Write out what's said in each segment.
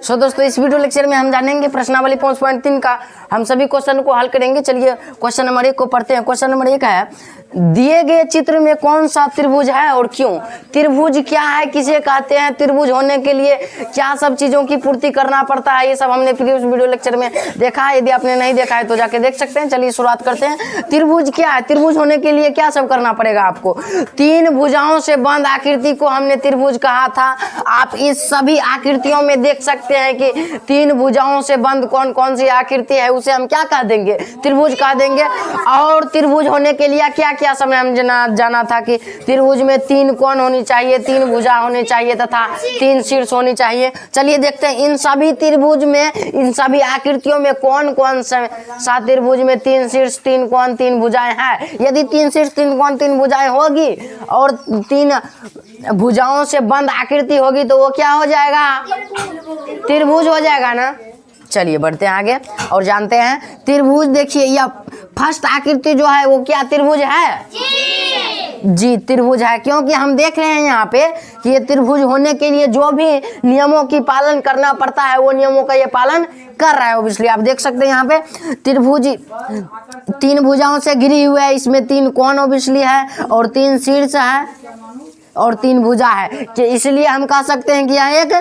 सो दोस्तों इस video lecture में हम जानेंगे प्रश्नावली 5.3 का हम सभी क्वेश्चन को हल करेंगे। चलिए क्वेश्चन नंबर 1 को पढ़ते हैं। क्वेश्चन नंबर 1 है, दिए गए चित्र में कौन सा त्रिभुज है और क्यों? त्रिभुज क्या है, किसे कहते हैं, त्रिभुज होने के लिए क्या सब चीजों की पूर्ति करना पड़ता है, ये सब हमने प्रीवियस वीडियो लेक्चर में देखा है। यदि आपने नहीं देखा है तो जाके देख सकते हैं। चलिए शुरुआत करते हैं। त्रिभुज क्या है, त्रिभुज होने के लिए क्या सब करना पड़ेगा आपको? 3 भुजाओं से बंद आकृति को हमने त्रिभुज कहा था। आप इस सभी आकृतियों में देख सकते हैं कि 3 भुजाओं से बंद कौन कौन सी आकृति है, उसे हम क्या कह देंगे? त्रिभुज कह देंगे। और त्रिभुज होने के लिए क्या क्या समय हम जाना था कि त्रिभुज में 3 कोण होनी चाहिए, 3 भुजा होनी चाहिए तथा 3 शीर्ष होनी चाहिए। चलिए देखते हैं इन सभी त्रिभुज में, इन सभी आकृतियों में कौन कौन सा त्रिभुज में 3 शीर्ष 3 कोण 3 भुजाएं हैं। यदि 3 शीर्ष 3 कोण 3 भुजाएं होगी और 3 भुजाओं से बंद आकृति होगी तो वो क्या हो जाएगा? त्रिभुज हो जाएगा ना। चलिए बढ़ते हैं आगे और जानते हैं त्रिभुज। देखिए यह फर्स्ट आकृति जो है वो क्या त्रिभुज है? जी त्रिभुज है, क्योंकि हम देख रहे हैं यहाँ पे कि ये त्रिभुज होने के लिए जो भी नियमों की पालन करना पड़ता है वो नियमों का ये पालन कर रहा है। ऑब्वियसली आप देख सकते हैं यहाँ पे त्रिभुज 3 भुजाओं से घिरी हुई है, इसमें 3 कोण ऑब्वियसली है और 3 शीर्ष है और 3 भुजा है, कि इसलिए हम कह सकते हैं कि यह एक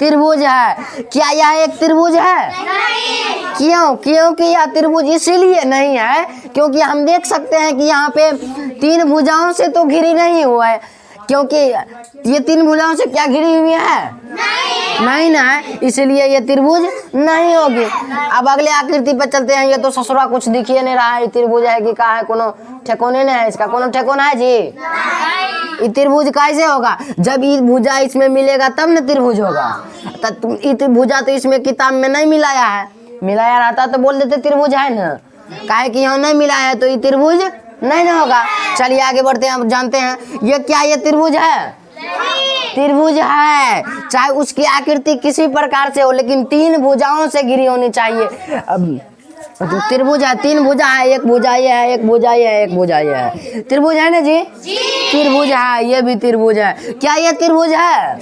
त्रिभुज है। क्या यह एक त्रिभुज है? नहीं। क्योंकि यह त्रिभुज इसीलिए नहीं है क्योंकि हम देख सकते हैं कि यहाँ पे 3 भुजाओं से तो घिरी नहीं हुआ है, क्योंकि ये 3 भुजाओं से क्या घिरी हुई है? नहीं ना, इसलिए ये त्रिभुज नहीं होगी। अब अगले आकृति पर चलते हैं। ये तो ससुरा कुछ दिखिए नहीं रहा है, त्रिभुज है कि क्या है, कोनो ठिकाने नहीं है इसका, कोनो ठिकाना है जी? ये त्रिभुज कैसे होगा? जब ये भुजा इसमें मिलेगा तब न त्रिभुज होगा। तो भुजा तो इसमें किताब में नहीं मिलाया है, मिलाया रहता तो बोल देते त्रिभुज है ना, काहे कि यहाँ नहीं मिला है तो ये त्रिभुज नहीं ना होगा। चलिए आगे बढ़ते हैं। अब जानते हैं ये क्या, ये त्रिभुज है? त्रिभुज है, चाहे उसकी आकृति किसी प्रकार से हो लेकिन 3 भुजाओं से घिरी होनी चाहिए। त्रिभुज है, 3 भुजा है, एक भुजा ये है, एक भुजा ये है, एक भुजा ये है। त्रिभुज है ना जी? त्रिभुज है, ये भी त्रिभुज है। क्या ये त्रिभुज है?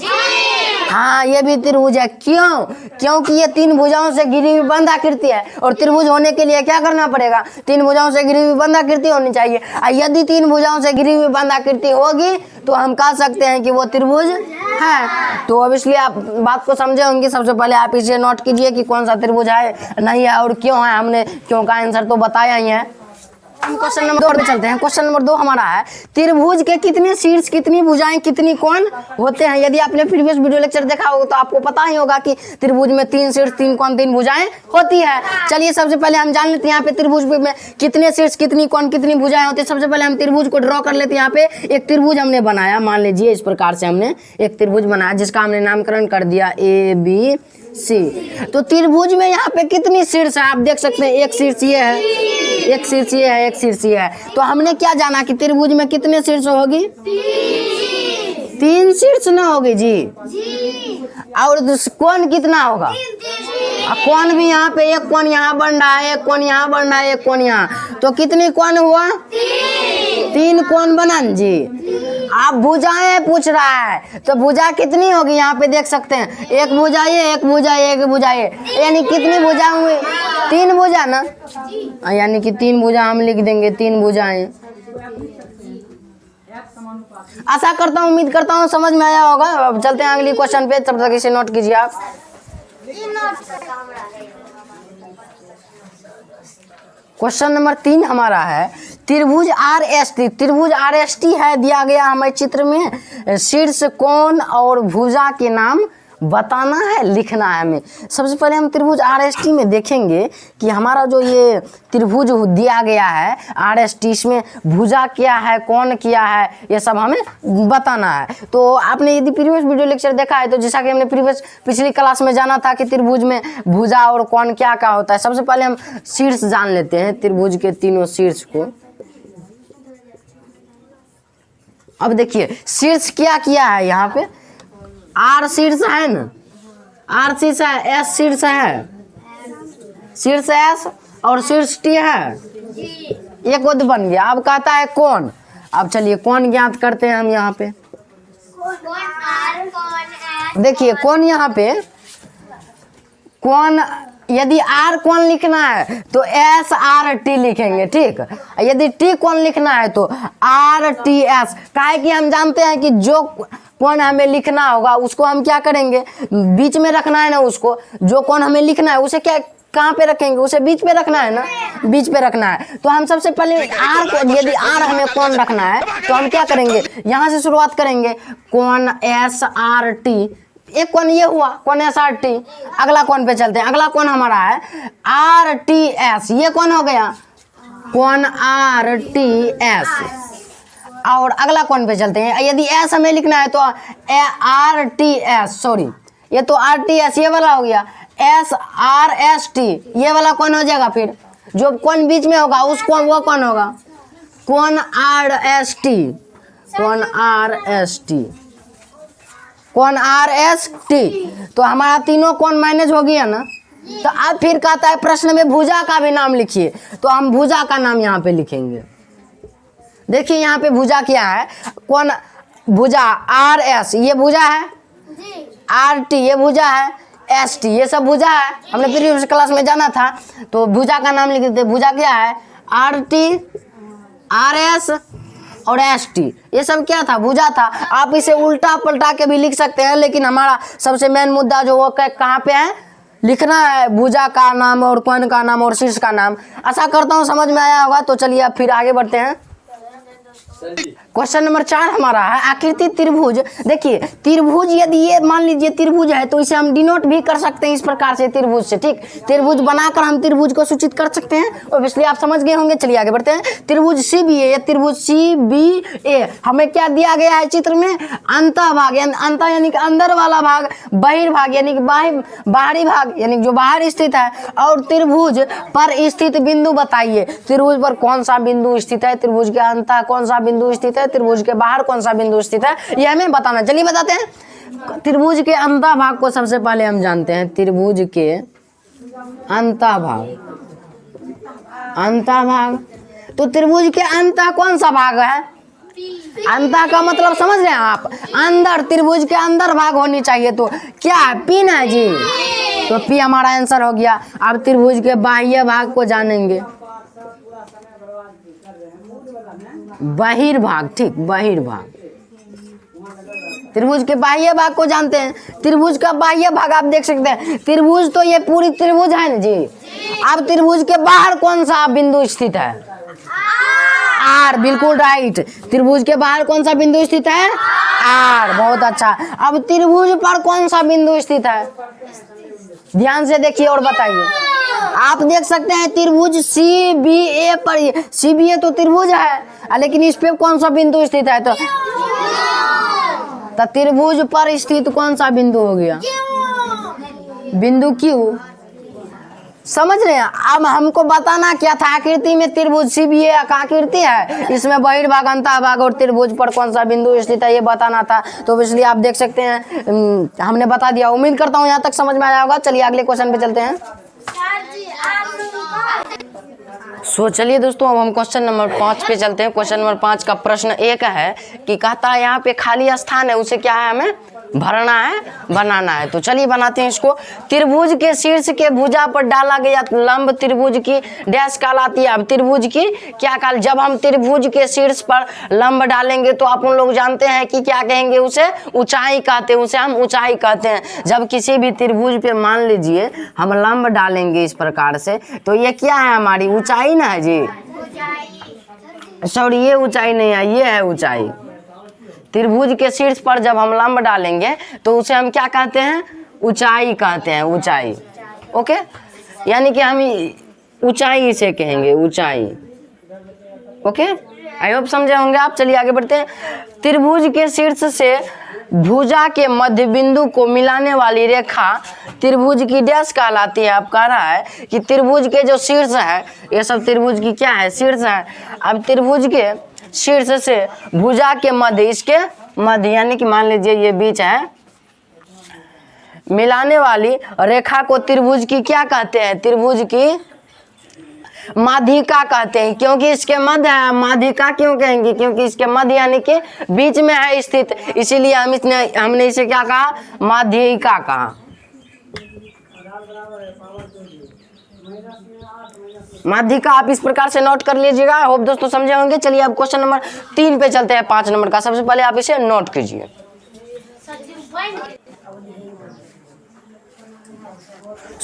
हाँ ये भी त्रिभुज है। क्यों? क्योंकि ये 3 भुजाओं से घिरी हुई बंद आकृति है और त्रिभुज होने के लिए क्या करना पड़ेगा? 3 भुजाओं से घिरी हुई बंद आकृति होनी चाहिए। यदि 3 भुजाओं से घिरी हुई बंद आकृति होगी तो हम कह सकते हैं कि वो त्रिभुज है। तो ऑब्वियसली आप बात को समझे होंगे। सबसे पहले आप इसे नोट कीजिए कि कौन सा त्रिभुज है, नहीं है और क्यों है। हमने क्यों का आंसर तो बताया ही है। हम क्वेश्चन नंबर 2 पे चलते हैं। क्वेश्चन नंबर 2 हमारा है, त्रिभुज के कितने शीर्ष, कितनी भुजाएं, कितनी कोण होते हैं? यदि आपने प्रीवियस वीडियो लेक्चर देखा होगा तो आपको पता ही होगा कि त्रिभुज में 3 शीर्ष 3 कोण 3 भुजाएं होती है। चलिए सबसे पहले हम जान लेते हैं यहाँ पे त्रिभुज में कितने शीर्ष, कितनी कोण, कितनी भुजाएं होती है। सबसे पहले हम त्रिभुज को ड्रॉ कर लेते हैं। यहाँ पे एक त्रिभुज हमने बनाया, मान लीजिए इस प्रकार से हमने एक त्रिभुज बनाया जिसका हमने नामकरण कर दिया ABC। तो त्रिभुज में यहाँ पे कितनी शीर्ष है आप देख सकते हैं। एक शीर्ष ये है, एक शीर्ष ये है, एक शीर्ष ये है। तो हमने क्या जाना कि त्रिभुज में कितने शीर्ष होगी? 3 शीर्ष ना होगी जी। और कोण कितना होगा? कोण भी यहाँ पे एक कोण यहाँ बन रहा है, एक कोण यहाँ बन रहा है, एक कोण यहाँ, तो कितनी कोण हुआ? 3 कोण बना जी। आप भुजाएं पूछ रहा है तो भुजा कितनी होगी यहाँ पे देख सकते हैं। एक भुजा ये, एक भुजा ये, एक भुजा ये, यानी कितनी भुजा हुई? 3 भुजा ना, यानी कि 3 भुजा हम लिख देंगे, 3 भुजाएं। आशा करता हूँ, उम्मीद करता हूँ समझ में आया होगा। अब चलते हैं अगली क्वेश्चन पे, तब तक इसे नोट कीजिए आप। क्वेश्चन नंबर 3 हमारा है, त्रिभुज RST। त्रिभुज RST है दिया गया हमें चित्र में। शीर्ष, कोण और भुजा के नाम बताना है, लिखना है हमें। सबसे पहले हम त्रिभुज RST में देखेंगे कि हमारा जो ये त्रिभुज दिया गया है RST, इसमें भुजा क्या है, कोण क्या है, ये सब हमें बताना है। तो आपने यदि प्रीवियस वीडियो लेक्चर देखा है तो जैसा कि हमने पिछली क्लास में जाना था कि त्रिभुज में भुजा और कोण क्या क्या होता है। सबसे पहले हम शीर्ष जान लेते हैं, त्रिभुज के 3 शीर्ष को। अब देखिए शीर्ष क्या किया है यहाँ पे, R शीर्ष है ना, R शीर्ष है, S शीर्ष है, शीर्ष S और शीर्ष T है, एक उद बन गया। अब कहता है कोण। अब चलिए कोण ज्ञात करते हैं हम यहाँ पे। देखिए कोण यहाँ पे कोण, यदि आर कोण लिखना है तो एस आर टी लिखेंगे, ठीक। यदि टी कोण लिखना है तो आर टी एस। काहे कि हम जानते हैं कि जो कोण हमें लिखना होगा उसको हम क्या करेंगे, बीच में रखना है ना। उसको जो कोण हमें लिखना है उसे क्या कहाँ पे रखेंगे, उसे बीच पे रखना है ना, बीच पे रखना है। तो हम सबसे पहले आर को, यदि आर हमें कोण रखना है तो हम क्या करेंगे, यहाँ से शुरुआत करेंगे। कोण एस आर टी, एक कोण ये हुआ, कोण एस आर टी। अगला कोण पे चलते हैं। अगला कोण हमारा है आर टी एस, ये कोण हो गया कोण आर टी एस। और अगला कोण पे चलते हैं। यदि एस हमें लिखना है तो आर टी एस, सॉरी ये तो आर टी एस ये वाला हो गया, एस आर एस टी ये वाला कौन हो जाएगा। फिर जो कौन बीच में होगा उस कौन, वो कौन होगा, कौन आर एस टी, कौन आर एस टी, कौन आर एस टी। तो हमारा तीनों कौन मैनेज हो गया ना। तो अब फिर कहता है प्रश्न में भुजा का भी नाम लिखिए, तो हम भुजा का नाम यहाँ पे लिखेंगे। देखिए यहाँ पे भुजा क्या है, कौन भुजा आर एस ये भुजा है, आर टी ये भुजा है, एस टी ये सब भुजा है। हमने प्रीवियस क्लास में जाना था। तो भुजा का नाम लिख देते। भुजा क्या है, आर टी, आर एस और एस टी ये सब क्या था, भुजा था। आप इसे उल्टा पलटा के भी लिख सकते हैं, लेकिन हमारा सबसे मेन मुद्दा जो वो कहाँ पे है, लिखना है भुजा का नाम और कोण का नाम और शीर्ष का नाम। आशा करता हूँ समझ में आया होगा। तो चलिए अब फिर आगे बढ़ते हैं। क्वेश्चन नंबर 4 हमारा है आकृति त्रिभुज। देखिए त्रिभुज, यदि ये मान लीजिए त्रिभुज है तो इसे हम डिनोट भी कर सकते हैं इस प्रकार से, त्रिभुज से, ठीक। त्रिभुज बनाकर हम त्रिभुज को सूचित कर सकते हैं। ऑब्वियसली आप समझ गए होंगे। चलिए आगे बढ़ते हैं। त्रिभुज सी बी ए, त्रिभुज सी बी ए हमें क्या दिया गया है चित्र में, अंतः भाग, अंतः यानी कि अंदर वाला भाग, बहिर्भाग यानी कि बाहरी भाग यानी जो बाहर स्थित है, और त्रिभुज पर स्थित बिंदु बताइए। त्रिभुज पर कौन सा बिंदु स्थित है, त्रिभुज के अंतः कौन सा बिंदु स्थित है, त्रिभुज के बाहर कौन सा बिंदु स्थित है, यह हमें बताना। चलिए बताते हैं। त्रिभुज के अंतः भाग को सबसे पहले हम जानते हैं। त्रिभुज के अंतः भाग, अंतः भाग, तो त्रिभुज के अंतः कौन सा भाग है, अंतः का मतलब समझ रहे हैं आप, अंदर, त्रिभुज के अंदर भाग होनी चाहिए। तो क्या है, पी ना जी, तो पी हमारा आंसर हो गया। अब त्रिभुज के बाह्य भाग को जानेंगे, बहिर्भाग, ठीक, बहिर्भाग। त्रिभुज के बाह्य भाग को जानते हैं। त्रिभुज का बाह्य भाग आप देख सकते हैं। त्रिभुज तो ये पूरी त्रिभुज है ना जी। अब त्रिभुज के बाहर कौन सा बिंदु स्थित है, आर, बिल्कुल राइट। त्रिभुज के बाहर कौन सा बिंदु स्थित है, आर, बहुत अच्छा। अब त्रिभुज पर कौन सा बिंदु स्थित है, ध्यान से देखिए और बताइए। आप देख सकते हैं त्रिभुज सी बी ए पर, सी बी ए तो त्रिभुज है, लेकिन इस पे कौन सा बिंदु स्थित है, तो त्रिभुज पर स्थित कौन सा बिंदु हो गया, बिंदु क्यू। समझ रहे हैं। अब हमको बताना क्या था, आकृति में त्रिभुज सी बी ए आकृति है, इसमें बहिर्भाग, अंतः भाग और त्रिभुज पर कौन सा बिंदु स्थित है ये बताना था। तो इसलिए आप देख सकते हैं हमने बता दिया। उम्मीद करता हूँ यहाँ तक समझ में आया होगा। चलिए अगले क्वेश्चन पे चलते हैं। चलिए दोस्तों अब हम क्वेश्चन नंबर 5 पे चलते हैं। क्वेश्चन नंबर 5 का प्रश्न एक है कि कहता है यहाँ पे खाली स्थान है, उसे क्या है हमें भरना है, बनाना है। तो चलिए बनाते हैं इसको। त्रिभुज के शीर्ष के भुजा पर डाला गया लंब त्रिभुज की डैश कहलाती है। अब त्रिभुज की क्या काल, जब हम त्रिभुज के शीर्ष पर लंब डालेंगे तो आप लोग जानते हैं कि क्या कहेंगे, उसे ऊंचाई कहते हैं, उसे हम ऊंचाई कहते हैं। जब किसी भी त्रिभुज पे मान लीजिए हम लंब डालेंगे इस प्रकार से, तो ये क्या है, हमारी ऊंचाई ना है जी। सॉरी, ये ऊंचाई नहीं है, ये है ऊंचाई। त्रिभुज के शीर्ष पर जब हम लंब डालेंगे तो उसे हम क्या कहते हैं, ऊंचाई कहते हैं, ऊंचाई। ओके, यानी कि हम ऊंचाई इसे कहेंगे, ऊंचाई। ओके, आई होप समझे होंगे आप। चलिए आगे बढ़ते हैं। त्रिभुज के शीर्ष से भुजा के मध्य बिंदु को मिलाने वाली रेखा त्रिभुज की डैश कहलाती है। अब कह रहा है कि त्रिभुज के जो शीर्ष है, ये सब त्रिभुज की क्या है, शीर्ष है। अब त्रिभुज के शीर्ष से भुजा के मध्य, इसके मध्य यानी कि मान लीजिए ये बीच है, मिलाने वाली रेखा को त्रिभुज की क्या कहते हैं, त्रिभुज की माध्यिका कहते हैं। क्योंकि इसके मध्य है, माध्यिका क्यों कहेंगे, क्योंकि इसके मध्य यानी कि बीच में है स्थित, इसीलिए हमने इसे क्या कहा, माध्यिका कहा। माध्यिका आप इस प्रकार से नोट कर लीजिएगा। होप दोस्तों समझे होंगे। चलिए अब क्वेश्चन नंबर 3 पे चलते हैं, 5 नंबर का। सबसे पहले आप इसे नोट कीजिए।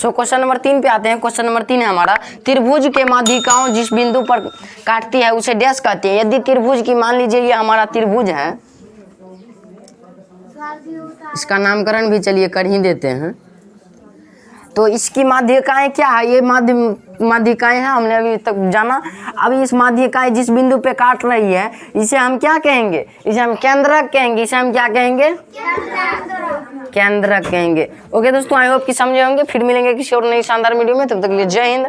क्वेश्चन नंबर 3 पे आते हैं। क्वेश्चन नंबर 3 है हमारा, त्रिभुज के माध्यिकाओं जिस बिंदु पर काटती है उसे डैश कहते हैं। यदि त्रिभुज की, मान लीजिए ये हमारा त्रिभुज है, इसका नामकरण भी चलिए कर ही देते हैं। तो इसकी माध्यिकाएं क्या है? ये माध्यिकाएं हैं, हमने अभी तक जाना। अभी इस माध्यिकाएं जिस बिंदु पे काट रही है इसे हम क्या कहेंगे? इसे हम केंद्रक कहेंगे। इसे हम क्या कहेंगे? केंद्रक कहेंगे। ओके दोस्तों, आई होप कि समझे होंगे। फिर मिलेंगे किसी और नई शानदार वीडियो में। तब तक के लिए जय हिंद।